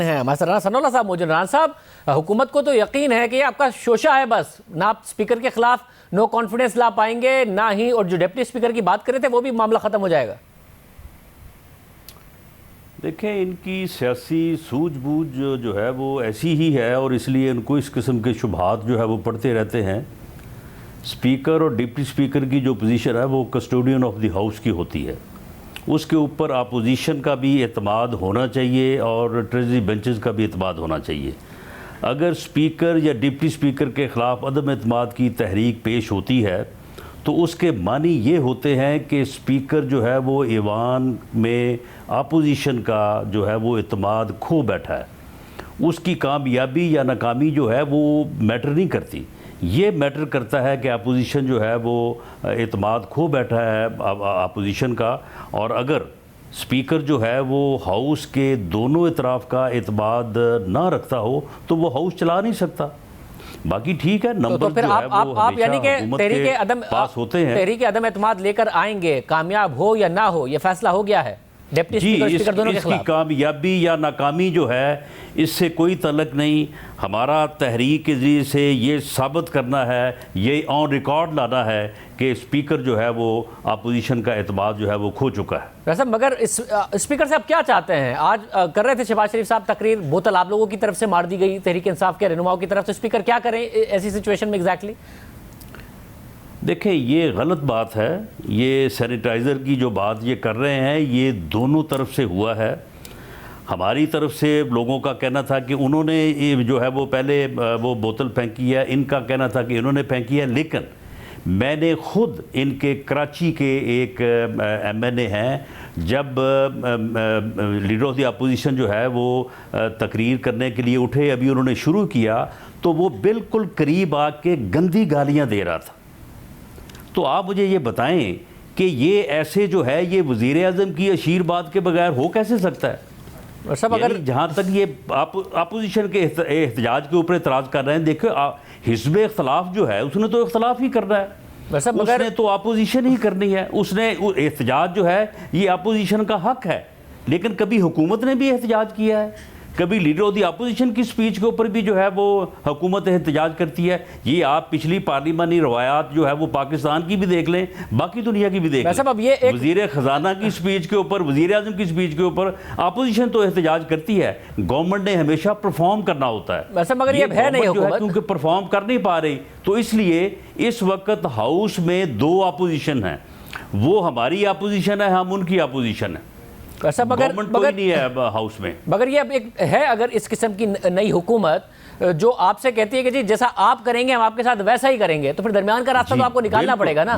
है हमारे राना सनाउल्लाह साहब मौजूद। राना साहब, हुकूमत को तो यकीन है कि आपका शोशा है, बस ना आप स्पीकर के खिलाफ नो कॉन्फिडेंस ला पाएंगे ना ही, और जो डिप्टी स्पीकर की बात करे थे वो भी मामला खत्म हो जाएगा। देखें, इनकी सियासी सूझबूझ जो है वो ऐसी ही है और इसलिए इनको इस किस्म के शुबहात जो है वो पढ़ते रहते हैं। स्पीकर और डिप्टी स्पीकर की जो पोजीशन है वो कस्टोडियन ऑफ द हाउस की होती है, उसके ऊपर अपोजिशन का भी एतमाद होना चाहिए और ट्रेजरी बेंचेस का भी एतमाद होना चाहिए। अगर स्पीकर या डिप्टी स्पीकर के ख़िलाफ़ अदम एतमाद की तहरीक पेश होती है तो उसके मानी ये होते हैं कि स्पीकर जो है वो ईवान में अपोजिशन का जो है वो एतमाद खो बैठा है। उसकी कामयाबी या नाकामी जो है वो मैटर नहीं करती, ये मैटर करता है कि अपोजिशन जो है वो एतमाद खो बैठा है अपोजिशन का। और अगर स्पीकर जो है वो हाउस के दोनों इतराफ़ का एतमाद ना रखता हो तो वो हाउस चला नहीं सकता। बाकी ठीक है, नंबर तो फिर जो है वो आप यानी कि तहरीक अदम पास होते हैं, तहरीक अदम एतमाद लेकर आएंगे, कामयाब हो या ना हो ये फैसला हो गया है डिप्टी स्पीकर दोनों के खिलाफ। इसकी कामयाबी या नाकामी जो है इससे कोई तल्लक नहीं। हमारा तहरीक के ज़रिए से ये साबित करना है, ये ऑन रिकॉर्ड लाना है कि स्पीकर जो है वो अपोजिशन का एतमाद जो है वो खो चुका है। वैसे मगर इस स्पीकर साहब क्या चाहते हैं? आज कर रहे थे शहबाज शरीफ साहब तकरीर, बोतल आप लोगों की तरफ से मार दी गई, तहरीक इंसाफ के रहनुमाओं की तरफ से। स्पीकर क्या करें ऐसी सिचुएशन में एग्जैक्टली? देखें, ये गलत बात है। ये सैनिटाइज़र की जो बात ये कर रहे हैं ये दोनों तरफ से हुआ है। हमारी तरफ से लोगों का कहना था कि उन्होंने जो है वो पहले वो बोतल फेंकी है, इनका कहना था कि इन्होंने फेंकी है। लेकिन मैंने ख़ुद इनके कराची के एक MNA हैं, जब लीडर ऑफ द अपोजिशन जो है वो तकरीर करने के लिए उठे, अभी उन्होंने शुरू किया तो वो बिल्कुल करीब आके गंदी गालियाँ दे रहा था। तो आप मुझे ये बताएं कि ये ऐसे जो है ये वज़ीर आज़म की अशीरबाद के बगैर हो कैसे सकता है? सब अगर जहाँ तक ये अपोजिशन के एहतजाज के ऊपर एतराज़ कर रहे हैं, देखो हिस्ब इख्तलाफ जो है उसने तो इख्तलाफ ही करना है, उसने तो अपोजिशन ही करनी है। उसने एहतजाज जो है ये अपोजिशन का हक है, लेकिन कभी हुकूमत ने भी एहतजाज किया है? कभी लीडर ऑफ द अपोजिशन की स्पीच के ऊपर भी जो है वो हुकूमत एहतजाज करती है? ये आप पिछली पार्लिमानी रवायात जो है वो पाकिस्तान की भी देख लें, बाकी दुनिया की भी देख लें। अब ये वज़ीर ख़जाना की स्पीच के ऊपर, वज़ीर आज़म की स्पीच के ऊपर अपोजिशन तो एहतजाज करती है। गवर्नमेंट ने हमेशा परफॉर्म करना होता है, मगर ये है नहीं हुकूमत, क्योंकि परफॉर्म कर नहीं पा रही। तो इसलिए इस वक्त हाउस में दो अपोजिशन हैं, वो हमारी अपोजिशन है, हम उनकी अपोजिशन है। मगर नहीं है हाउस में। मगर ये अब एक है, अगर इस किस्म की नई हुकूमत जो आपसे कहती है कि जी जैसा आप करेंगे हम आपके साथ वैसा ही करेंगे, तो फिर दरमियान का रास्ता तो आपको निकालना पड़ेगा ना।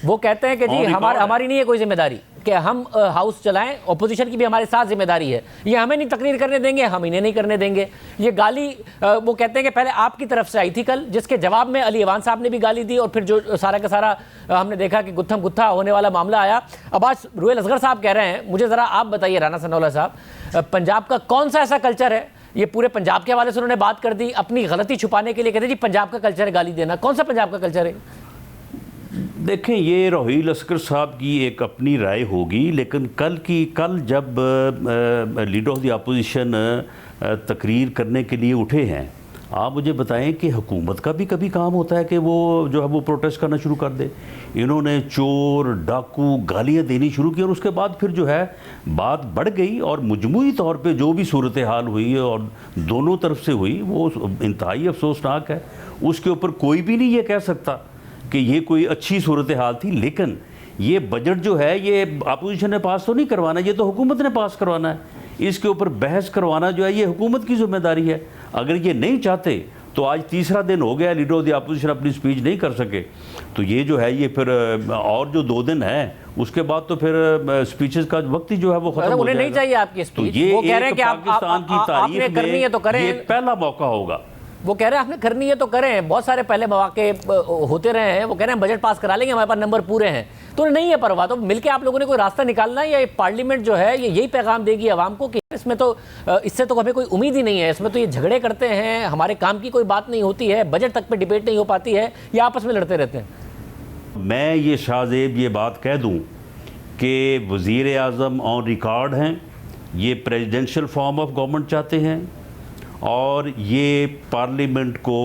वो कहते हैं कि जी हमारी नहीं है कोई जिम्मेदारी कि हम हाउस चलाएं, ऑपोजिशन की भी हमारे साथ जिम्मेदारी है, ये हमें नहीं तकरीर करने देंगे, हम इन्हें नहीं करने देंगे। ये गाली वो कहते हैं कि पहले आपकी तरफ से आई थी कल, जिसके जवाब में अली ईवान साहब ने भी गाली दी, और फिर जो सारा का सारा हमने देखा कि गुत्थम गुत्था होने वाला मामला आया। अब आज रुहेल असगर साहब कह रहे हैं, मुझे ज़रा आप बताइए राना सनाउल्लाह साहब, पंजाब का कौन सा ऐसा कल्चर है, ये पूरे पंजाब के हवाले से उन्होंने बात कर दी, अपनी गलती छुपाने के लिए कहते जी पंजाब का कल्चर है गाली देना, कौन सा पंजाब का कल्चर है? देखें, ये रुहेल असगर साहब की एक अपनी राय होगी, लेकिन कल जब लीडर ऑफ द अपोजिशन तकरीर करने के लिए उठे हैं, आप मुझे बताएं कि हुकूमत का भी कभी काम होता है कि वो जो है वो प्रोटेस्ट करना शुरू कर दे। इन्होंने चोर डाकू गालियाँ देनी शुरू की और उसके बाद फिर जो है बात बढ़ गई और मजमूई तौर पे जो भी सूरत हाल हुई और दोनों तरफ से हुई वो इंतहाई अफसोसनाक है। उसके ऊपर कोई भी नहीं ये कह सकता कि ये कोई अच्छी सूरत हाल थी। लेकिन ये बजट जो है ये अपोजिशन ने पास तो नहीं करवाना, ये तो हुकूमत ने पास करवाना है। इसके ऊपर बहस करवाना जो है ये हुकूमत की जिम्मेदारी है। अगर ये नहीं चाहते तो आज तीसरा दिन हो गया, लीडर ऑफ द अपोजिशन अपनी स्पीच नहीं कर सके, तो ये जो है ये फिर और जो 2 दिन है उसके बाद तो फिर स्पीचेस का वक्त ही जो है वो खत्म हो जाएगा। उन्हें नहीं चाहिए आपकी स्पीच, तो ये वो कह रहे हैं कि पाकिस्तान की तारीख करनी है तो करें, ये पहला मौका होगा। वो कह रहे हैं आपने करनी है तो करें, बहुत सारे पहले मौके होते रहे हैं। वो कह रहे हैं बजट पास करा लेंगे, हमारे पास नंबर पूरे हैं, तो नहीं है परवाह। तो मिलके आप लोगों ने कोई रास्ता निकालना है, या पार्लियामेंट जो है ये यही पैगाम देगी आवाम को कि इसमें तो इससे तो हमें कोई उम्मीद ही नहीं है, इसमें तो ये झगड़े करते हैं, हमारे काम की कोई बात नहीं होती है, बजट तक पे डिबेट नहीं हो पाती है, या आपस में लड़ते रहते हैं? मैं ये शाहजेब ये बात कह दूँ कि वज़ीर आज़म ऑन रिकॉर्ड हैं ये प्रेसिडेंशियल फॉर्म ऑफ गवर्नमेंट चाहते हैं और ये पार्लियामेंट को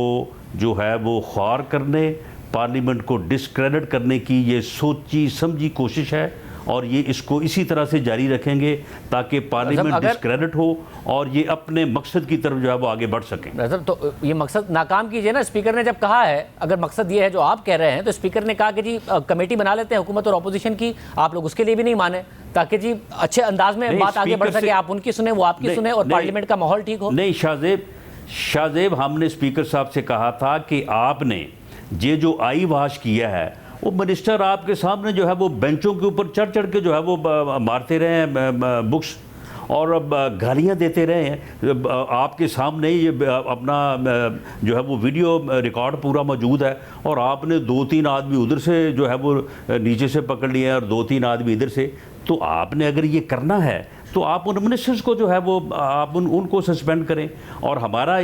जो है वो ख्वार करने, पार्लियामेंट को डिस्क्रेडिट करने की ये सोची समझी कोशिश है और ये इसको इसी तरह से जारी रखेंगे ताकि पार्लियामेंट डिस्क्रेडिट हो और ये अपने मकसद की तरफ जो है वो आगे बढ़ सकें। तो ये मकसद नाकाम कीजिए ना। स्पीकर ने जब कहा है, अगर मकसद ये है जो आप कह रहे हैं, तो स्पीकर ने कहा कि जी कमेटी बना लेते हैं हुकूमत और अपोजिशन की, आप लोग उसके लिए भी नहीं माने ताकि जी अच्छे अंदाज में बात आगे बढ़ सके, आप उनकी सुने, वो आपकी सुने और पार्लियामेंट का माहौल ठीक हो। नहीं शाहजेब, हमने स्पीकर साहब से कहा था कि आपने ये जो आई वाश किया है वो मिनिस्टर आपके सामने जो है वो बेंचों के ऊपर चढ़ के जो है वो मारते रहे हैं बुक्स और गालियाँ देते रहे हैं आपके सामने। ये अपना जो है वो वीडियो रिकॉर्ड पूरा मौजूद है और आपने 2-3 आदमी उधर से जो है वो नीचे से पकड़ लिए हैं और 2-3 आदमी इधर से। तो आपने अगर ये करना है तो आप उन मिनिस्टर्स को जो है वो आप उनको सस्पेंड करें। और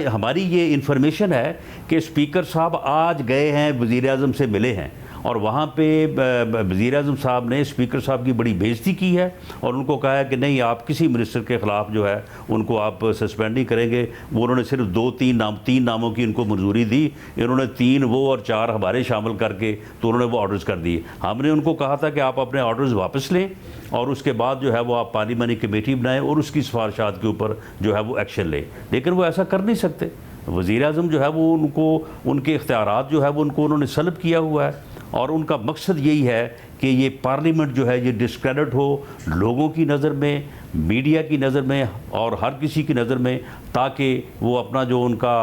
हमारी ये इन्फॉर्मेशन है कि स्पीकर साहब आज गए हैं, वज़ीर आज़म से मिले हैं और वहाँ पे वज़ीर आज़म साहब ने स्पीकर साहब की बड़ी बेइज्जती की है और उनको कहा है कि नहीं, आप किसी मिनिस्टर के ख़िलाफ़ जो है उनको आप सस्पेंड नहीं करेंगे। वो उन्होंने सिर्फ 3 नामों की उनको मंजूरी दी, इन्होंने 3 वो और 4 हमारे शामिल करके तो उन्होंने वो ऑर्डर्स कर दिए। हमने उनको कहा था कि आप अपने ऑर्डर्स वापस लें और उसके बाद जो है वो आप पार्लियामानी कमेटी बनाएं और उसकी सिफारिशात के ऊपर जो है वो एक्शन लें, लेकिन वो ऐसा कर नहीं सकते। वज़ीर आज़म जो है वो उनके इख्तियारात जो है वो उन्होंने सल्ब किया हुआ है और उनका मकसद यही है कि ये पार्लियामेंट जो है ये डिस्क्रेडिट हो लोगों की नज़र में, मीडिया की नज़र में और हर किसी की नज़र में, ताकि वो अपना जो उनका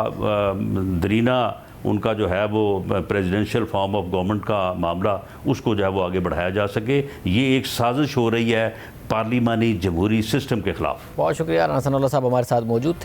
दरीना उनका जो है वो प्रेसिडेंशियल फॉर्म ऑफ गवर्नमेंट का मामला उसको जो है वो आगे बढ़ाया जा सके। ये एक साजिश हो रही है पार्लिमानी जमहूरी सिस्टम के ख़िलाफ़। बहुत शुक्रिया। राना सनाउल्लाह साहब हमारे साथ मौजूद थे।